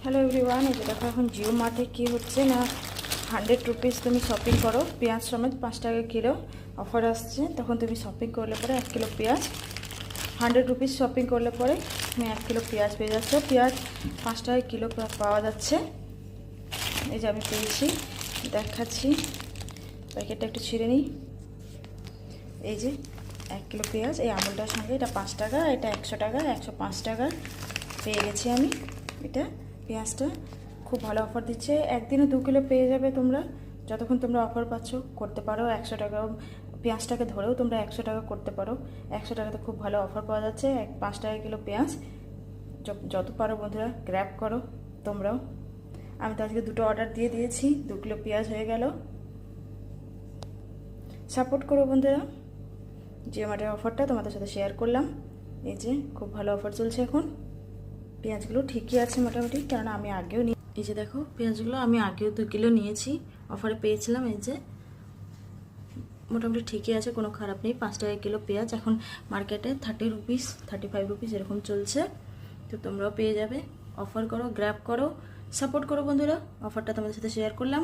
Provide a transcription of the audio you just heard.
Hello everyone, এই যে দেখো এখন জিও মার্টে কী হচ্ছে না, 100 রুপিস তুমি শপিং করো, পেঁয়াজ সমেত 5 টাকা কিলো অফার আসছে। তখন তুমি শপিং করলে পরে 1 কিলো পেঁয়াজ, 100 রুপিস শপিং করলে পরে তুমি 1 কিলো পেঁয়াজ পেয়ে যাচ্ছ। পেঁয়াজ 5 টাকা কিলো পাওয়া যাচ্ছে। এই যে আমি পেয়েছি, দেখাচ্ছি। প্যাকেটটা একটু ছিঁড়ে নিই। এই যে 1 কিলো পেঁয়াজ, এই আমুলটার সঙ্গে এটা 5 টাকা, এটা 100 টাকা, 105 টাকা পেয়ে গেছি আমি। এটা পেঁয়াজটা খুব ভালো অফার দিচ্ছে, একদিনে 2 কিলো পেয়ে যাবে তোমরা। যতক্ষণ তোমরা অফার পাচ্ছ করতে পারো, 100 টাকা পেঁয়াজটাকে ধরেও তোমরা 100 টাকা করতে পারো। 100 টাকাতে খুব ভালো অফার পাওয়া যাচ্ছে। 5 টাকা কিলো পেঁয়াজ যত পারো বন্ধুরা গ্র্যাব করো তোমরাও। আমি তো আজকে 2টো অর্ডার দিয়ে দিয়েছি, 2 কিলো পেঁয়াজ হয়ে গেল। সাপোর্ট করো বন্ধুরা। জিও মার্টের অফারটা তোমাদের সাথে শেয়ার করলাম। এই যে খুব ভালো অফার চলছে এখন। পেঁয়াজগুলো ঠিকই আছে মোটামুটি, কারণ আমি আগেও এই যে দেখো পেঁয়াজগুলো আমি আগেও 2 কিলো নিয়েছি, অফারে পেয়েছিলাম। এই যে মোটামুটি ঠিকই আছে, কোনো খারাপ নেই। 5 টাকা কিলো পেঁয়াজ এখন মার্কেটে 30 রুপিস 35 রুপিস এরকম চলছে। তো তোমরাও পেয়ে যাবে। অফার করো, গ্র্যাব করো, সাপোর্ট করো বন্ধুরা। অফারটা তোমাদের সাথে শেয়ার করলাম।